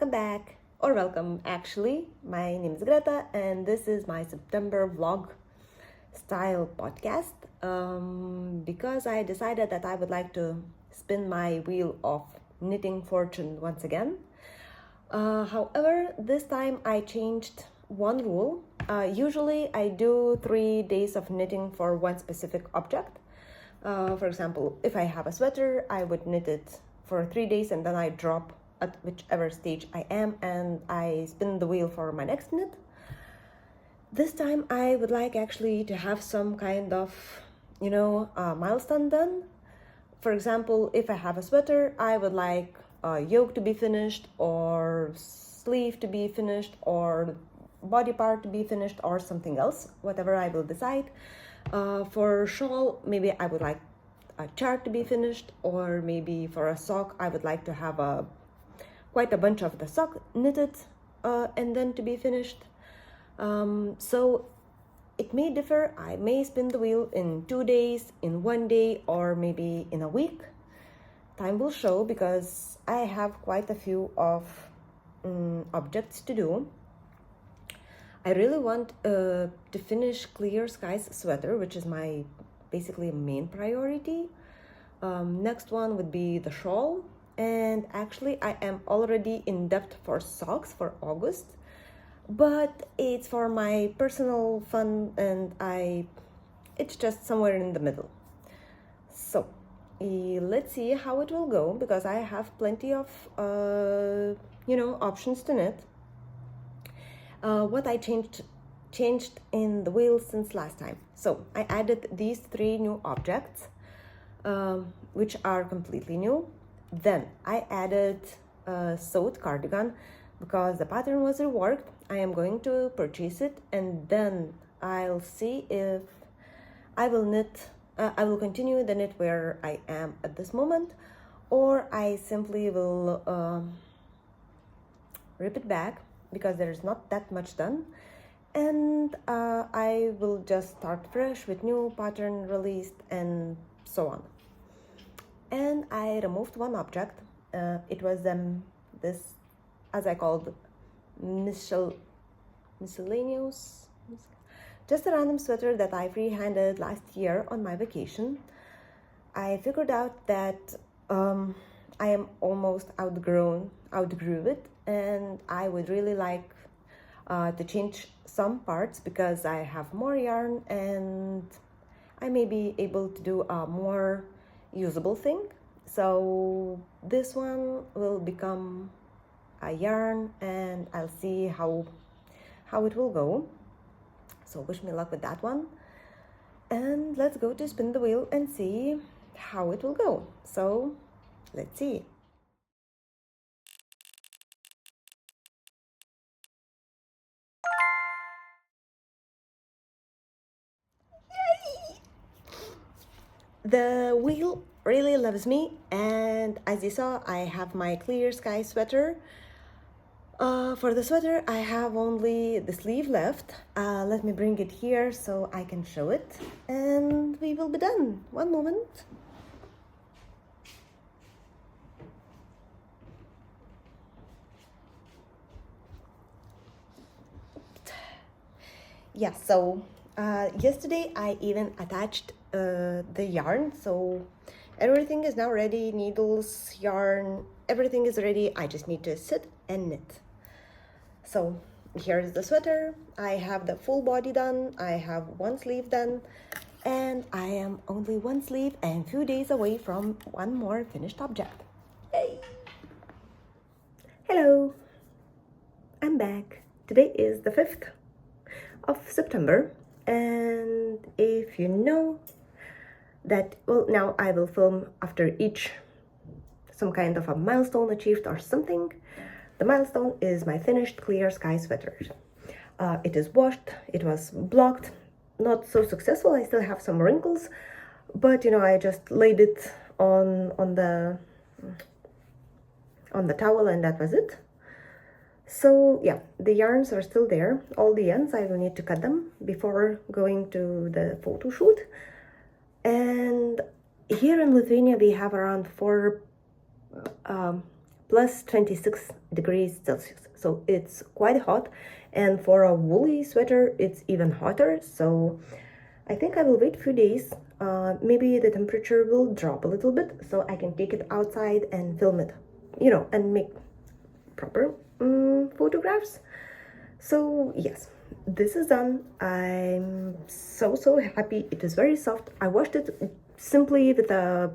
Welcome back, or welcome actually. My name is Greta, and this is my September vlog style podcast because I decided that I would like to spin my wheel of knitting fortune once again. However, this time I changed one rule. Usually I do 3 days of knitting for one specific object. For example, if I have a sweater, I would knit it for 3 days and then I drop at whichever stage I am and I spin the wheel for my next knit. This time I would like actually to have some kind of, milestone done. For example, if I have a sweater, I would like a yoke to be finished, or sleeve to be finished, or body part to be finished, or something else, whatever I will decide. For shawl, maybe I would like a chart to be finished, or maybe for a sock, I would like to have quite a bunch of the sock knitted and then to be finished. So it may differ. I may spin the wheel in 2 days, in 1 day, or maybe in a week. Time will show, because I have quite a few of objects to do. I really want to finish Clear Skies sweater, which is my basically main priority. Next one would be the shawl, and actually I am already in debt for socks for August, but it's for my personal fun and it's just somewhere in the middle. So let's see how it will go, because I have plenty of options to knit. What I changed in the wheel since last time. So I added these 3 new objects, which are completely new. Then I added a sewed cardigan because the pattern was reworked. I am going to purchase it, and then I'll see if I will knit. I will continue the knit where I am at this moment, or I simply will rip it back because there is not that much done, and I will just start fresh with new pattern released and so on. And I removed one object. It was this, as I called, miscellaneous, just a random sweater that I free-handed last year on my vacation. I figured out that I am almost outgrew it, and I would really like to change some parts because I have more yarn and I may be able to do a more usable thing. So this one will become a yarn, and I'll see how it will go. So wish me luck with that one, and let's go to spin the wheel and see how it will go. So let's see. The wheel really loves me, and as you saw, I have my Clear Sky sweater. For the sweater, I have only the sleeve left. Let me bring it here so I can show it, and we will be done. One moment. Yeah, so yesterday I even attached the yarn, so everything is now ready. Needles, yarn, everything is ready. I just need to sit and knit. So here is the sweater. I have the full body done. I have one sleeve done, and I am only one sleeve and few days away from one more finished object. Yay! Hello, I'm back. Today is the 5th of September, and if you know that, well, now I will film after each some kind of a milestone achieved or something. The milestone is my finished Clear Sky sweater. It is washed, it was blocked, not so successful. I still have some wrinkles, but I just laid it on the towel, and that was it. So yeah, the yarns are still there. All the ends, I will need to cut them before going to the photo shoot. And here in Lithuania, we have around 4 plus 26 degrees Celsius. So it's quite hot, and for a woolly sweater it's even hotter. So I think I will wait a few days. Maybe the temperature will drop a little bit so I can take it outside and film it, and make proper photographs. So yes, this is done. I'm so happy. It is very soft. I washed it simply with a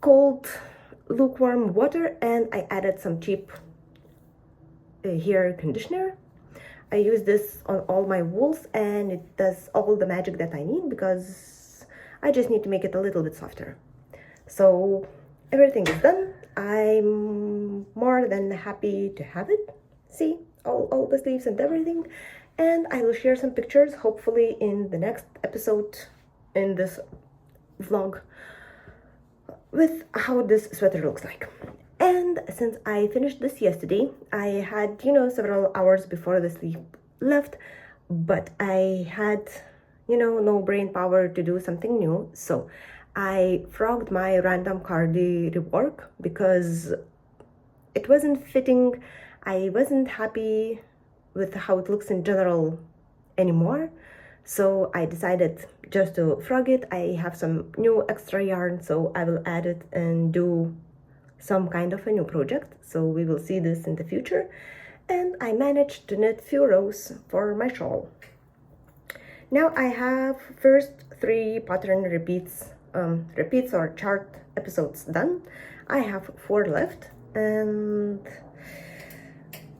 cold lukewarm water, and I added some cheap hair conditioner. I use this on all my wools, and it does all the magic that I need, because I just need to make it a little bit softer. So everything is done. I'm more than happy to have it. See, all the sleeves and everything. And I will share some pictures, hopefully in the next episode in this vlog, with how this sweater looks like. And since I finished this yesterday, I had, several hours before the sleep left, but I had, no brain power to do something new. So I frogged my random cardi rework because it wasn't fitting. I wasn't happy with how it looks in general anymore. So I decided just to frog it. I have some new extra yarn, so I will add it and do some kind of a new project. So we will see this in the future. And I managed to knit few rows for my shawl. Now I have first 3 pattern repeats or chart episodes done. I have 4 left, and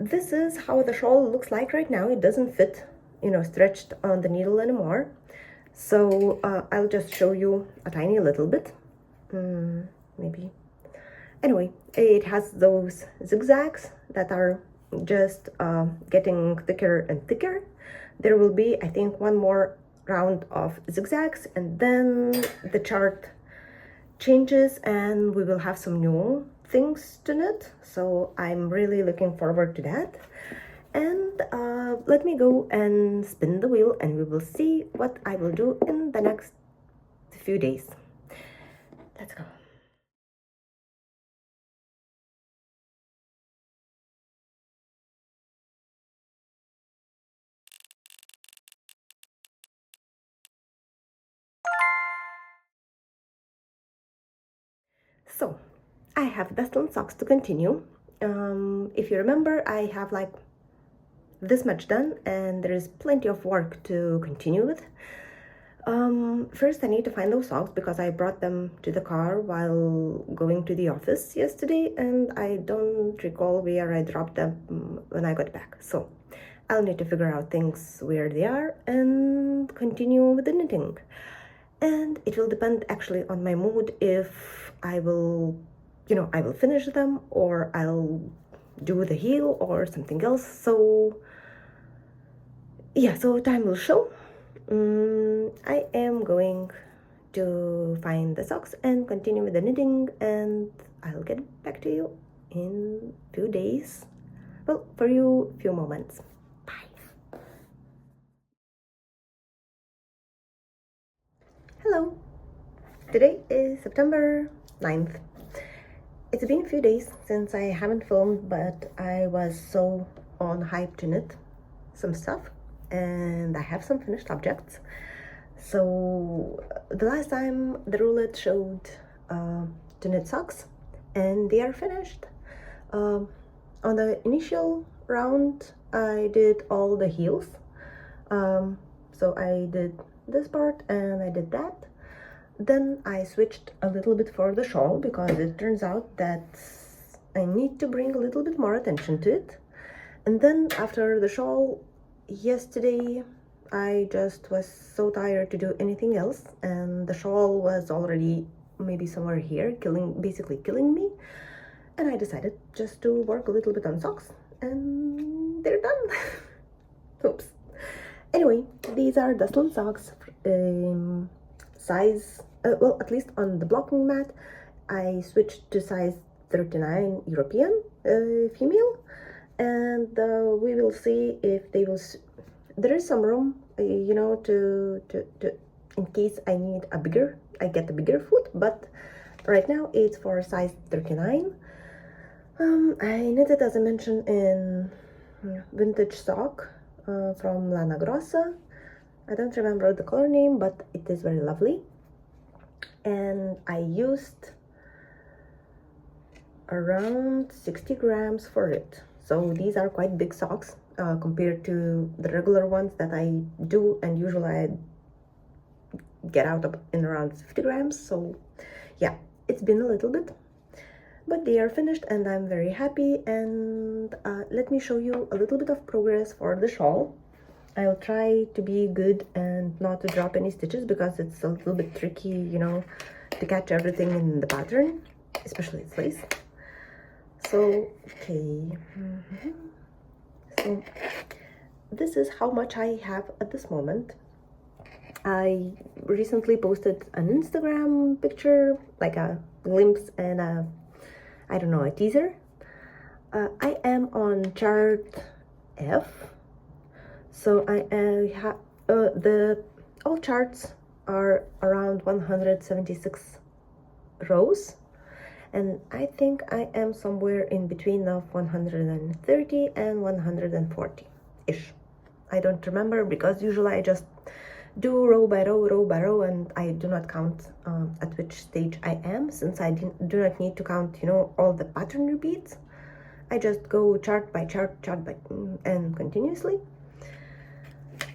this is how the shawl looks like right now. It doesn't fit, stretched on the needle anymore. So I'll just show you a tiny little bit, maybe. Anyway, it has those zigzags that are just getting thicker and thicker. There will be, I think, one more round of zigzags, and then the chart changes and we will have some new things to knit. So I'm really looking forward to that. And let me go and spin the wheel, and we will see what I will do in the next few days. Let's go. So I have Westland socks to continue. If you remember, I have like this much done, and there is plenty of work to continue with. First I need to find those socks because I brought them to the car while going to the office yesterday, and I don't recall where I dropped them when I got back. So I'll need to figure out things where they are and continue with the knitting. And it will depend actually on my mood if I will, I will finish them, or I'll do the heel or something else. So yeah, so time will show. I am going to find the socks and continue with the knitting, and I'll get back to you in few days. Well, for you, few moments. Bye. Hello. Today is September 9th. It's been a few days since I haven't filmed, but I was so on hype to knit some stuff, and I have some finished objects. So the last time the roulette showed to knit socks, and they are finished. On the initial round I did all the heels, so I did this part and I did that. Then I switched a little bit for the shawl because it turns out that I need to bring a little bit more attention to it. And then after the shawl, yesterday I just was so tired to do anything else, and the shawl was already maybe somewhere here, basically killing me. And I decided just to work a little bit on socks, and they're done. Oops. Anyway, these are Westland socks, size, well, at least on the blocking mat, I switched to size 39 European female, and we will see if they will. There is some room, to in case I get a bigger foot, but right now it's for size 39. I knitted, as I mentioned, in vintage sock from Lana Grossa. I don't remember the color name, but it is very lovely. And I used around 60 grams for it. So these are quite big socks compared to the regular ones that I do, and usually I get out of in around 50 grams. So yeah, it's been a little bit, but they are finished and I'm very happy. And let me show you a little bit of progress for the shawl. I'll try to be good and not to drop any stitches because it's a little bit tricky, you know, to catch everything in the pattern, especially its lace. So, okay. So this is how much I have at this moment. I recently posted an Instagram picture, like a glimpse and I don't know, a teaser. I am on chart F, so I have all charts are around 176 rows, and I think I am somewhere in between of 130 and 140 ish. I don't remember because usually I just do row by row, and I do not count at which stage I am, since I do not need to count, you know, all the pattern repeats. I just go chart by chart, and continuously.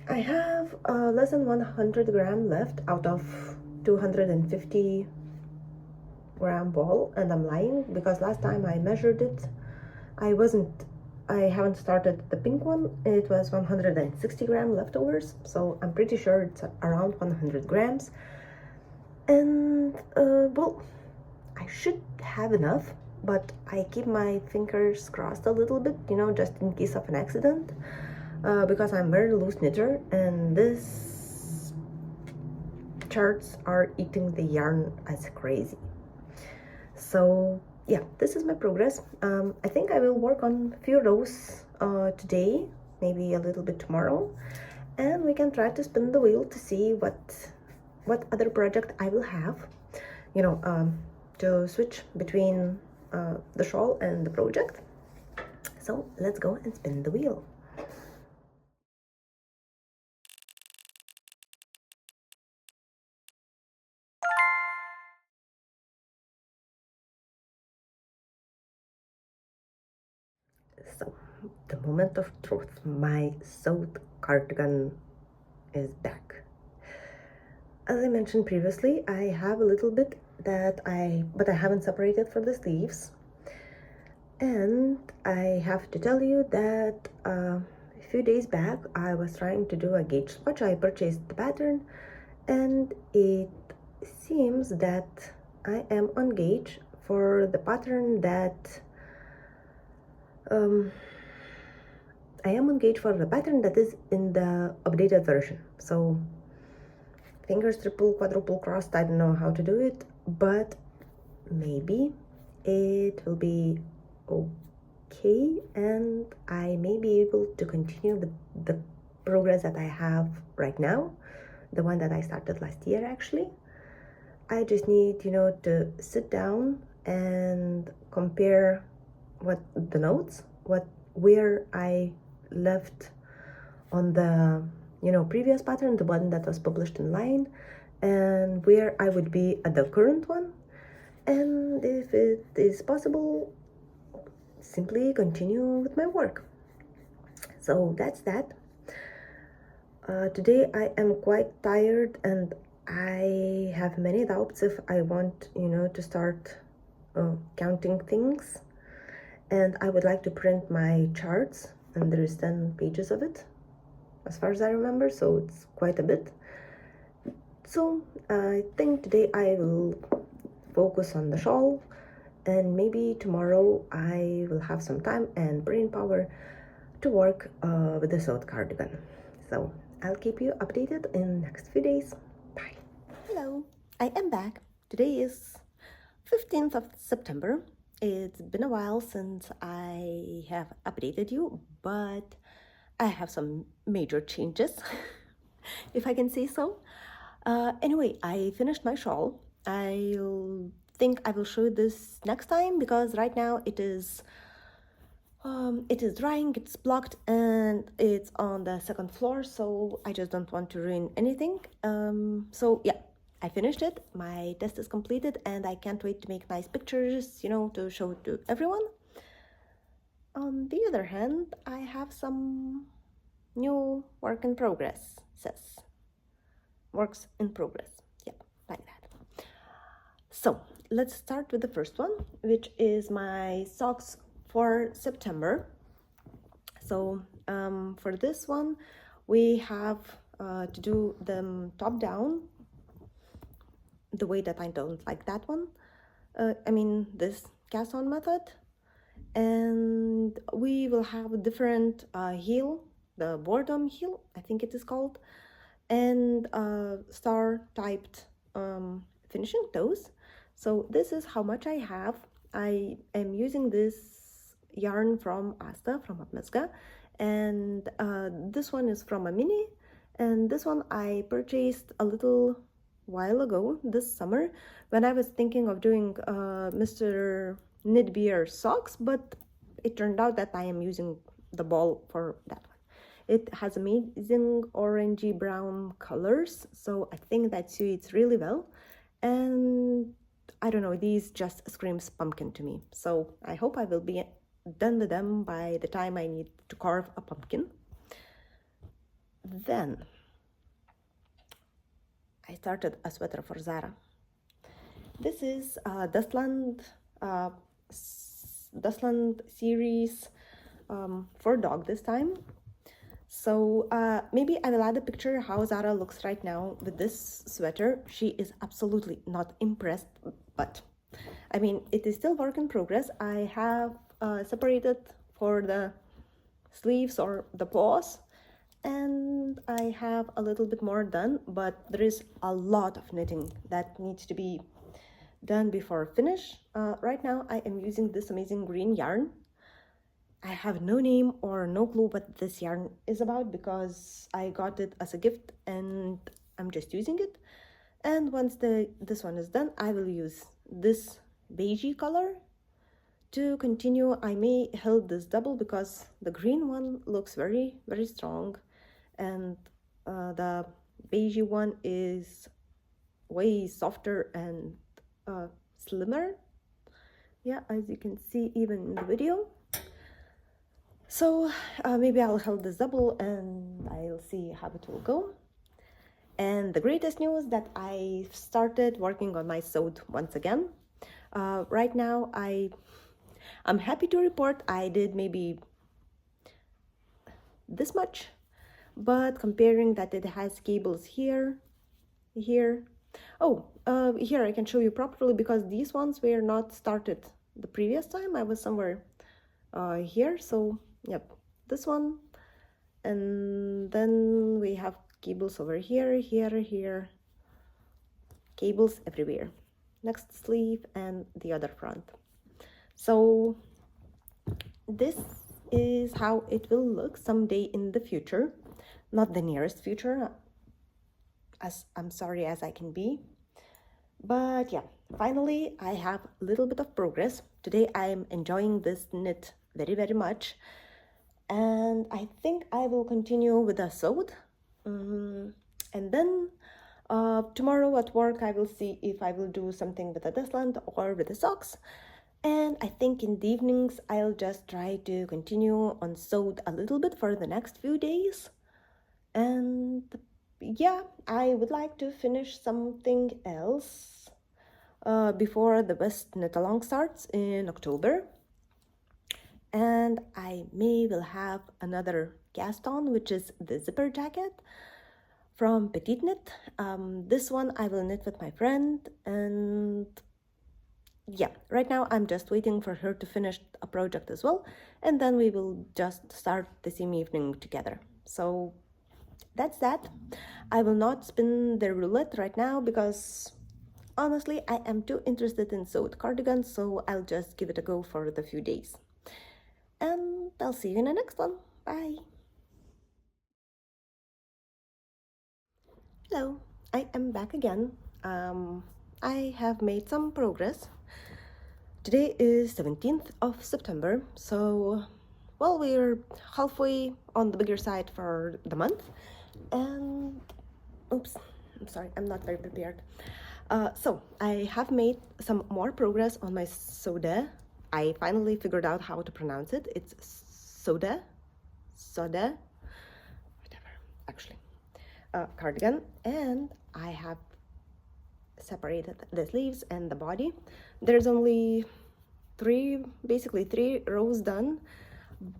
I have less than 100 gram left out of 250 gram ball, and I'm lying because last time I measured it, I haven't started the pink one. It was 160 gram leftovers, so I'm pretty sure it's around 100 grams. And well, I should have enough, but I keep my fingers crossed a little bit, you know, just in case of an accident, because I'm very loose knitter and this charts are eating the yarn as crazy. So yeah, this is my progress. I think I will work on a few rows today, maybe a little bit tomorrow, and we can try to spin the wheel to see what other project I will have, you know, to switch between the shawl and the project. So let's go and spin the wheel. So the moment of truth, my sewed cardigan is back. As I mentioned previously, I have a little bit but I haven't separated for the sleeves. And I have to tell you that a few days back I was trying to do a gauge swatch. I purchased the pattern and it seems that I am on gauge for the pattern that is in the updated version. So fingers triple, quadruple crossed, I don't know how to do it, but maybe it will be okay and I may be able to continue with the progress that I have right now, the one that I started last year actually. I just need, you know, to sit down and compare what the notes, where I left on the, you know, previous pattern, the one that was published in line, and where I would be at the current one. And if it is possible, simply continue with my work. So that's that. Today I am quite tired and I have many doubts if I want, you know, to start counting things. And I would like to print my charts, and there is 10 pages of it as far as I remember, so it's quite a bit. So I think today I will focus on the shawl, and maybe tomorrow I will have some time and brain power to work with the sewed cardigan. So I'll keep you updated in the next few days. Bye. Hello, I am back. Today is 15th of September. It's been a while since I have updated you, but I have some major changes, if I can say so. Anyway, I finished my shawl. I'll think I will show this next time, because right now it is drying, it's blocked, and it's on the second floor, so I just don't want to ruin anything. So yeah, I finished it, my test is completed, and I can't wait to make nice pictures, to show to everyone. On the other hand, I have some new work in progress, says works in progress, yeah, like that. So let's start with the first one, which is my socks for September. So for this one, we have to do them top down, the way that I don't like that one. This cast on method. And we will have a different heel, the boredom heel, I think it is called, and star typed finishing toes. So this is how much I have. I am using this yarn from Asta, from Apmeska, and this one is from a mini, and this one I purchased a little while ago this summer when I was thinking of doing Mr. Knitbeer socks, but it turned out that I am using the ball for that one. It has amazing orangey brown colors, so I think that suits really well. And I don't know, these just screams pumpkin to me. So I hope I will be done with them by the time I need to carve a pumpkin. Then I started a sweater for Zara. This is Dustland series for dog this time. So maybe I will add a picture how Zara looks right now with this sweater. She is absolutely not impressed, but I mean, it is still work in progress. I have separated for the sleeves or the paws, and I have a little bit more done, but there is a lot of knitting that needs to be done before finish. Right now I am using this amazing green yarn. I have no name or no clue what this yarn is about, because I got it as a gift and I'm just using it. And once this one is done, I will use this beigey color to continue. I may hold this double because the green one looks very, very strong, and the beigey one is way softer and slimmer, yeah, as you can see even in the video. So maybe I'll hold this double and I'll see how it will go. And the greatest news that I started working on my sewed once again. Right now I'm happy to report I did maybe this much, but comparing that it has cables here. Oh, here I can show you properly, because these ones were not started the previous time. I was somewhere here, so yep, this one, and then we have cables over here, here, cables everywhere, next sleeve and the other front. So this is how it will look someday in the future, not the nearest future, as I'm sorry as I can be. But yeah, finally I have a little bit of progress. Today I am enjoying this knit very, very much, and I think I will continue with the sewed. And then tomorrow at work I will see if I will do something with the Desland or with the socks. And I think in the evenings I'll just try to continue on sewed a little bit for the next few days. And yeah, I would like to finish something else before the West Knit Along starts in October. And I will have another cast on, which is the zipper jacket from Petite Knit. This one I will knit with my friend, and yeah, right now I'm just waiting for her to finish a project as well, and then we will just start the same evening together. So that's that. I will not spin the roulette right now because honestly I am too interested in sewed cardigans, so I'll just give it a go for the few days. And I'll see you in the next one. Bye. Hello, I am back again. I have made some progress. Today is 17th of September, so well, we're halfway on the bigger side for the month. And oops, I'm sorry, I'm not very prepared. So I have made some more progress on my soda. I finally figured out how to pronounce it. It's soda, whatever, actually. Cardigan, and I have separated the sleeves and the body. There's only basically three rows done,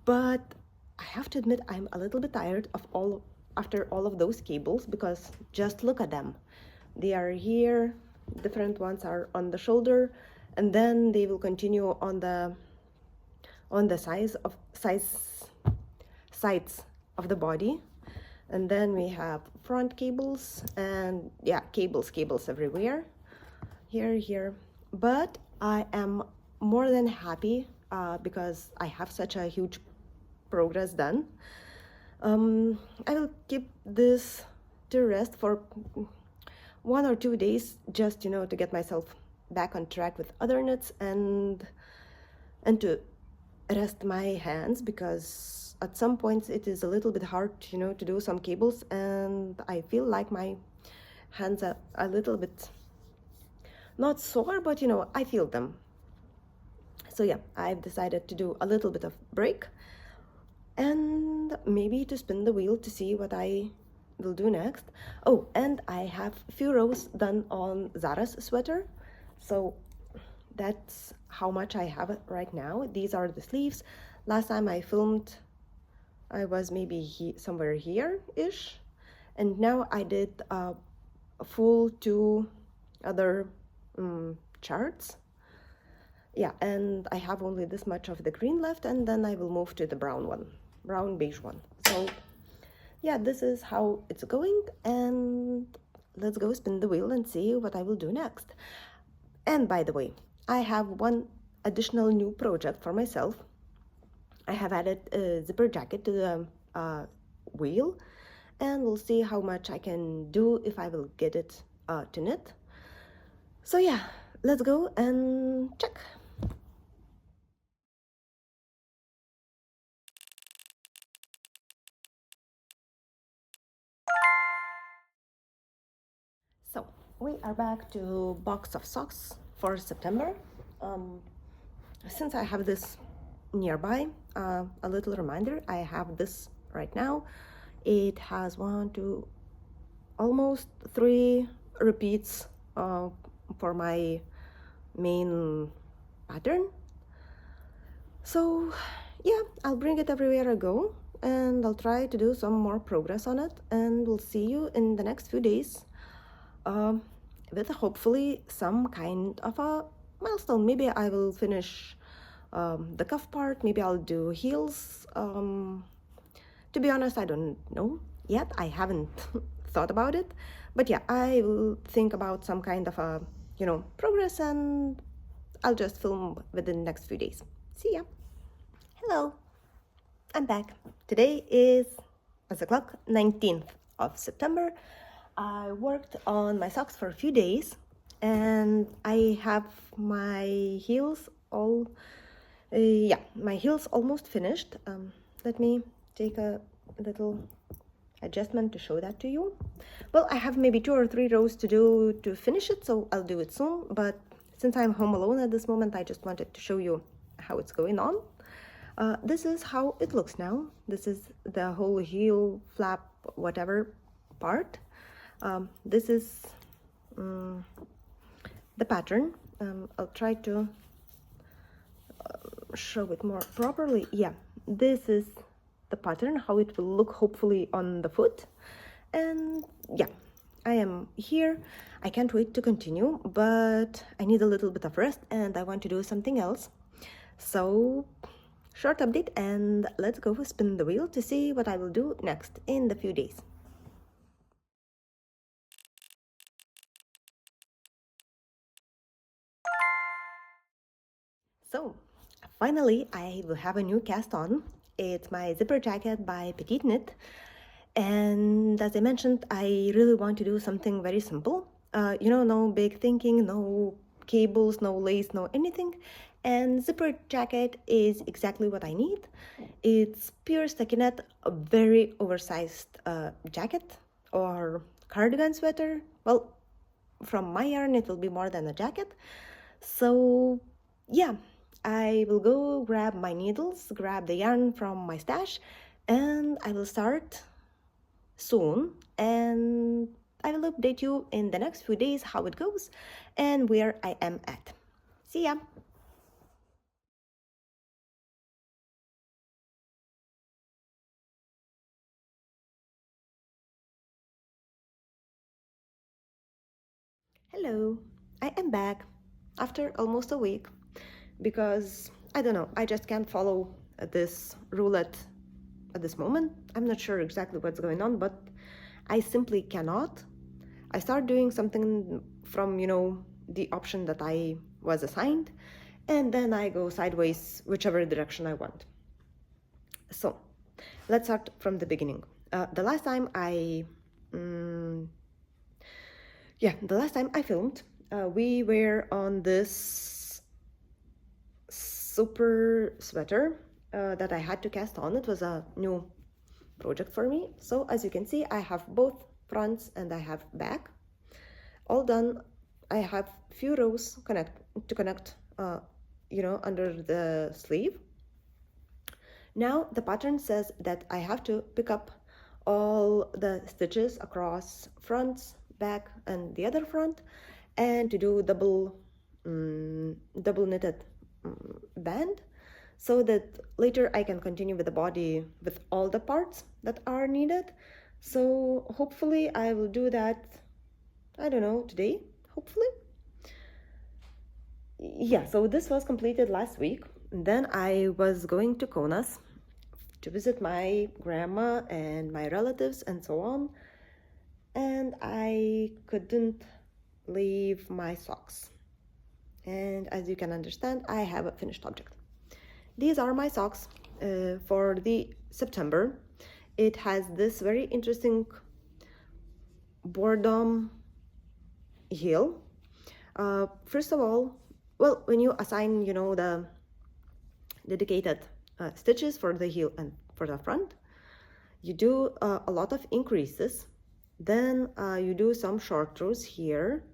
but I have to admit I'm a little bit tired after all of those cables, because just look at them. They are here, different ones are on the shoulder, and then they will continue on the sides of the body. And then we have front cables, and yeah, cables everywhere, here. But I am more than happy because I have such a huge progress done. I will keep this to rest for 1 or 2 days, just to get myself back on track with other knits and to rest my hands, because at some points it is a little bit hard to do some cables, and I feel like my hands are a little bit not sore, but I feel them. So yeah, I've decided to do a little bit of break and maybe to spin the wheel to see what I will do next. Oh, and I have a few rows done on Zara's sweater, so that's how much I have right now. These are the sleeves. Last time I filmed, I was maybe somewhere here-ish, and now I did a full 2 other charts. Yeah, and I have only this much of the green left, and then I will move to the brown beige one. So yeah, this is how it's going, and let's go spin the wheel and see what I will do next. And by the way, I have one additional new project for myself. I have added a zipper jacket to the wheel, and we'll see how much I can do, if I will get it to knit. So yeah, let's go and check. So we are back to box of socks for September. Since I have this nearby, a little reminder, I have this right now. It has 1, 2, almost 3 repeats for my main pattern. So yeah, I'll bring it everywhere I go, and I'll try to do some more progress on it, and we'll see you in the next few days with hopefully some kind of a milestone. Maybe I will finish the cuff part, maybe I'll do heels. To be honest, I don't know yet. I haven't thought about it, but yeah, I will think about some kind of a progress, and I'll just film within the next few days. See ya. Hello, I'm back. Today is, as the clock, 19th of September. I worked on my socks for a few days, and I have my heels my heels almost finished. Let me take a little adjustment to show that to you. Well, I have maybe 2 or 3 rows to do to finish it, so I'll do it soon. But since I'm home alone at this moment, I just wanted to show you how it's going on. This is how it looks now. This is the whole heel, flap, whatever part. This is the pattern. I'll try to show it more properly. Yeah, this is the pattern, how it will look hopefully on the foot. And yeah, I am here. I can't wait to continue, but I need a little bit of rest and I want to do something else. So short update, and let's go spin the wheel to see what I will do next in the few days. So finally I will have a new cast on. It's my zipper jacket by Petite Knit, and as I mentioned, I really want to do something very simple. No big thinking, no cables, no lace, no anything. And zipper jacket is exactly what I need. It's pure stockinette, a very oversized jacket or cardigan sweater. Well, from my yarn, it will be more than a jacket. So, yeah, I will go grab my needles, grab the yarn from my stash, and I will start soon. And I will update you in the next few days how it goes and where I am at. See ya! Hello, I am back after almost a week because I don't know, I just can't follow this roulette at this moment. I'm not sure exactly what's going on, but I simply cannot. I start doing something from, the option that I was assigned, and then I go sideways whichever direction I want. So let's start from the beginning. The last time I filmed, we were on this super sweater that I had to cast on. It was a new project for me. So as you can see, I have both fronts and I have back all done. I have few rows to connect under the sleeve. Now the pattern says that I have to pick up all the stitches across fronts, back, and the other front, and to do double knitted band, so that later I can continue with the body with all the parts that are needed. So hopefully I will do that, I don't know, today, hopefully. Yeah, so this was completed last week. Then I was going to Kaunas to visit my grandma and my relatives and so on, and I couldn't leave my socks. And as you can understand, I have a finished object. These are my socks for the September. It has this very interesting boredom heel. First of all, well, when you assign, the dedicated stitches for the heel and for the front, you do a lot of increases. Then you do some short rows here,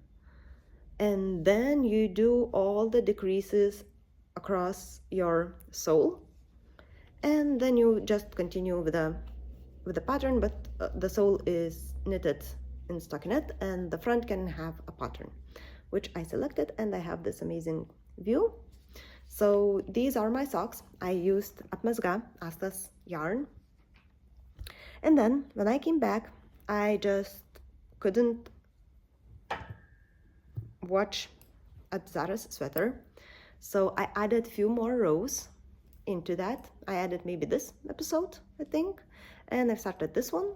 and then you do all the decreases across your sole, and then you just continue with the pattern, but the sole is knitted in stockinette and the front can have a pattern, which I selected, and I have this amazing view. So these are my socks. I used apmezga Astas yarn, and then when I came back, I just couldn't watch at Zara's sweater, so I added few more rows into that. I added maybe this episode, I think, and I've started this one.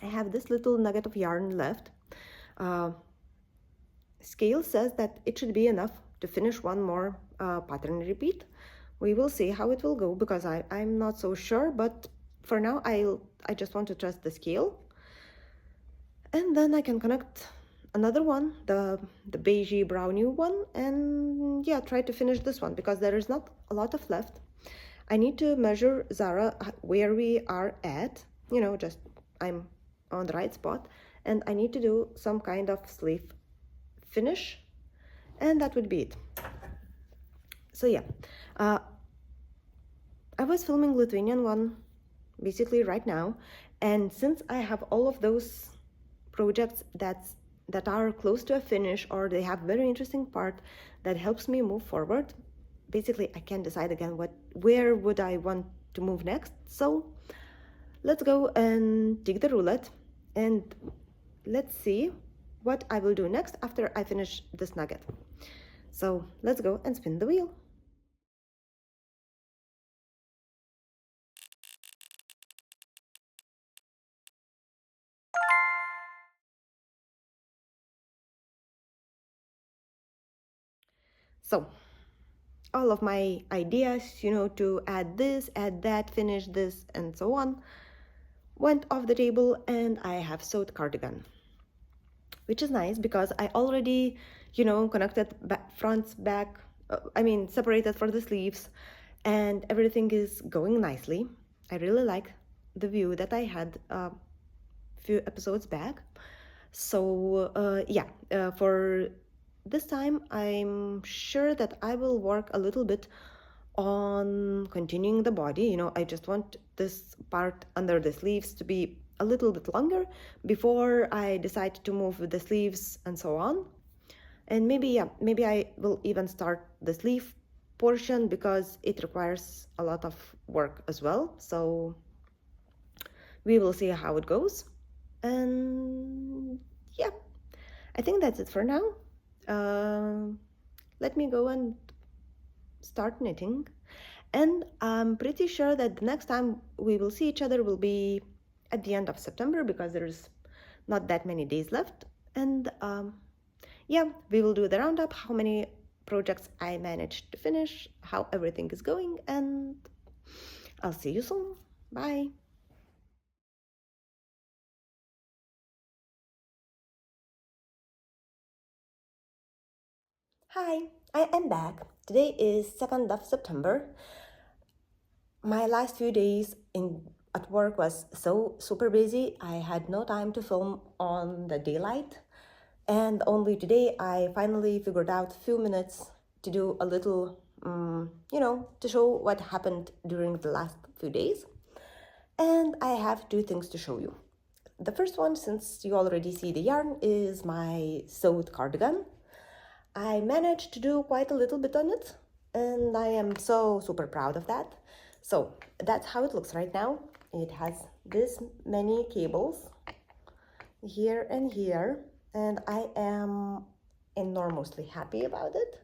I have this little nugget of yarn left. Scale says that it should be enough to finish one more pattern repeat. We will see how it will go, because I'm not so sure, but for now I just want to trust the scale. And then I can connect another one, the beigey brownie one, and yeah, try to finish this one, because there is not a lot of left. I need to measure Zara where we are at, just I'm on the right spot, and I need to do some kind of sleeve finish, and that would be it. So yeah, I was filming Lithuanian one basically right now, and since I have all of those projects that are close to a finish, or they have very interesting part that helps me move forward, basically I can't decide again where would I want to move next. So let's go and take the roulette, and let's see what I will do next after I finish this nugget. So let's go and spin the wheel. So all of my ideas, to add this, add that, finish this, and so on, went off the table, and I have sewed cardigan. which is nice because I already, connected fronts, back, separated for the sleeves, and everything is going nicely. I really like the view that I had a few episodes back. So, for this time, I'm sure that I will work a little bit on continuing the body. I just want this part under the sleeves to be a little bit longer before I decide to move the sleeves and so on. And maybe I will even start the sleeve portion because it requires a lot of work as well. So we will see how it goes. And yeah, I think that's it for now. Let me go and start knitting. And I'm pretty sure that the next time we will see each other will be at the end of September because there's not that many days left. And we will do the roundup, how many projects I managed to finish, how everything is going, and I'll see you soon. Bye. Hi, I am back. Today is 2nd of September. My last few days at work was so super busy. I had no time to film on the daylight. And only today I finally figured out a few minutes to do a little, to show what happened during the last few days. And I have two things to show you. The first one, since you already see the yarn, is my sewed cardigan. I managed to do quite a little bit on it, and I am so super proud of that. So that's how it looks right now. It has this many cables here and here, and I am enormously happy about it.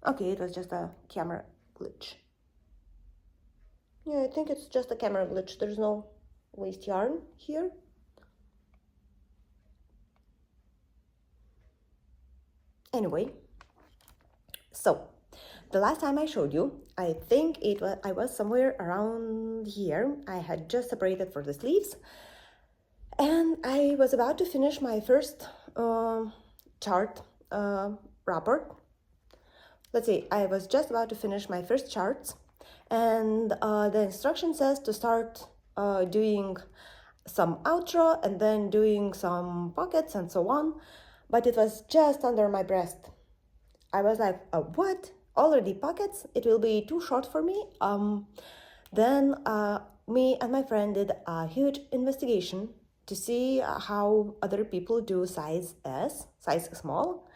Okay, it was just a camera glitch. Yeah, I think it's just a camera glitch. There's no waste yarn here. Anyway, so the last time I showed you, I think I was somewhere around here. I had just separated for the sleeves, and I was about to finish my first chart wrapper. Let's see, I was just about to finish my first charts, and the instruction says to start doing some outro and then doing some pockets and so on, but it was just under my breast. I was like, what? Already pockets? It will be too short for me. Then me and my friend did a huge investigation to see how other people do size S, size small.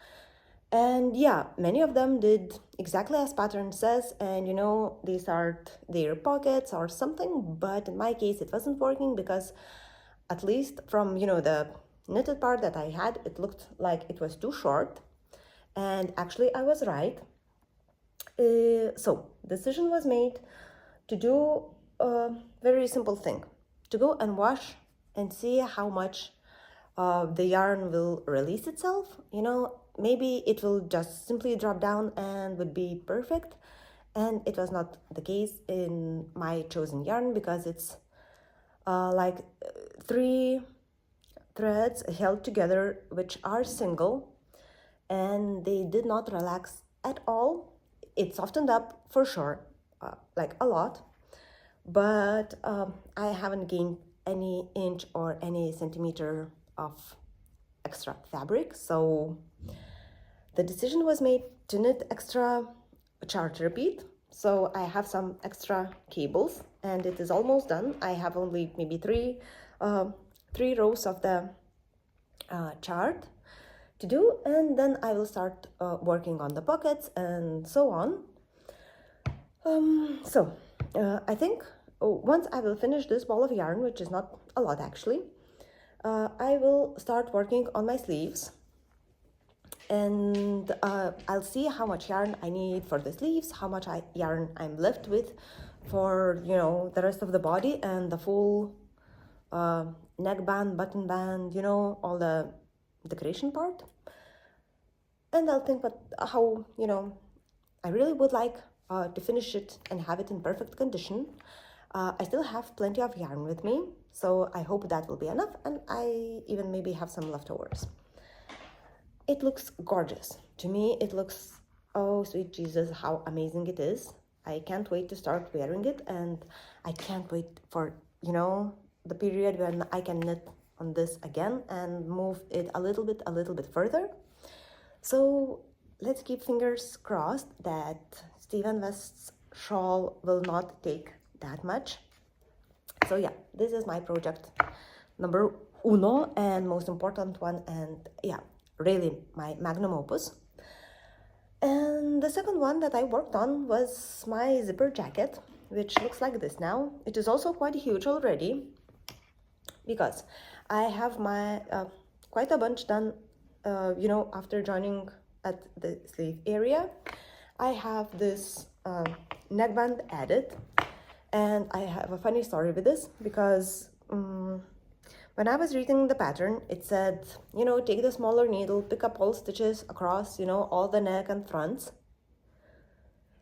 And yeah, many of them did exactly as pattern says, and these are their pockets or something, but in my case it wasn't working because at least from the knitted part that I had, it looked like it was too short. And actually I was right. So decision was made to do a very simple thing, to go and wash and see how much the yarn will release itself. Maybe it will just simply drop down and would be perfect. And it was not the case in my chosen yarn because it's like 3 threads held together which are single, and they did not relax at all. It softened up for sure, like a lot, but I haven't gained any inch or any centimeter of extra fabric. So the decision was made to knit extra chart repeat. So I have some extra cables and it is almost done. I have only maybe three rows of the chart to do, and then I will start working on the pockets and so on. I think once I will finish this ball of yarn, which is not a lot actually, I will start working on my sleeves, and I'll see how much yarn I need for the sleeves, how much yarn I'm left with for the rest of the body and the full neckband, button band, all the decoration part. And I'll think how I really would like to finish it and have it in perfect condition. I still have plenty of yarn with me, So I hope that will be enough, and I even maybe have some leftovers. It looks gorgeous. To me, it looks, oh sweet Jesus, how amazing it is. I can't wait to start wearing it, and I can't wait for, the period when I can knit on this again and move it a little bit further. So let's keep fingers crossed that Stephen West's shawl will not take that much. So yeah, this is my project number uno and most important one, and yeah, really my magnum opus. And the second one that I worked on was my zipper jacket, which looks like this now. It is also quite huge already, because I have my quite a bunch done, after joining at the sleeve area. I have this neckband added, and I have a funny story with this, because when I was reading the pattern, it said, take the smaller needle, pick up all stitches across, all the neck and fronts.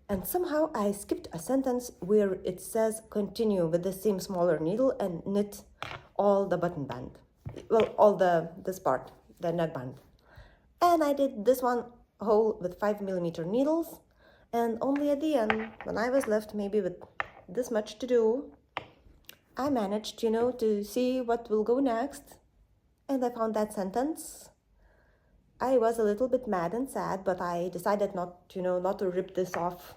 And somehow I skipped a sentence where it says continue with the same smaller needle and knit all the button band. Well, all this part, the neckband. And I did this one whole with 5mm needles. And only at the end, when I was left maybe with this much to do, I managed, to see what will go next. And I found that sentence. I was a little bit mad and sad, but I decided not to rip this off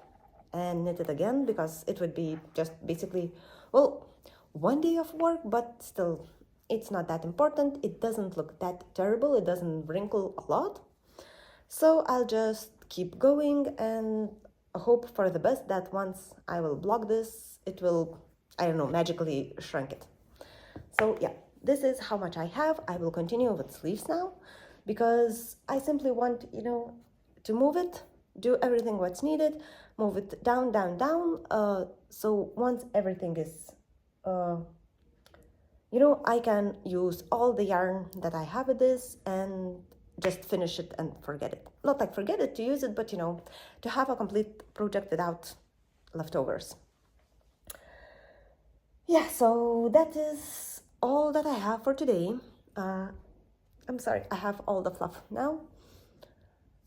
and knit it again, because it would be just basically, well, one day of work, but still, it's not that important. It doesn't look that terrible. It doesn't wrinkle a lot. So I'll just keep going and hope for the best that once I will blog this, it will, I don't know, magically shrink it. So yeah, this is how much I have. I will continue with sleeves now, because I simply want, to move it, do everything what's needed, move it down, down, down. So once everything is, I can use all the yarn that I have with this and just finish it and forget it. Not like forget it to use it, but, to have a complete project without leftovers. Yeah, so that is all that I have for today. I'm sorry, I have all the fluff now.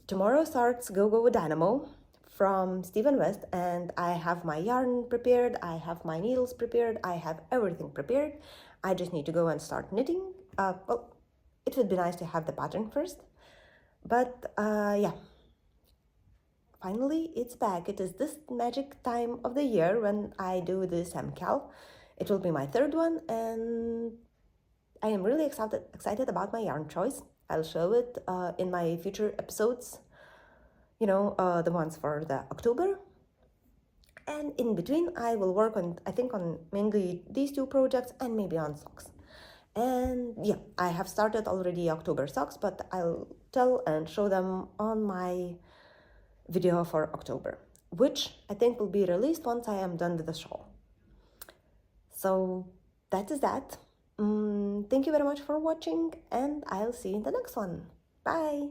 Tomorrow starts Go Go Dynamo from Stephen West, and I have my yarn prepared, I have my needles prepared, I have everything prepared. I just need to go and start knitting. Well, it would be nice to have the pattern first, but yeah. Finally, it's back. It is this magic time of the year when I do this MCAL. It will be my third one, and I am really excited about my yarn choice. I'll show it in my future episodes, the ones for the October. And in between, I will work on, I think, on mainly these two projects and maybe on socks. And yeah, I have started already October socks, but I'll tell and show them on my video for October, which I think will be released once I am done with the shawl. So that is that. Thank you very much for watching, and I'll see you in the next one. Bye!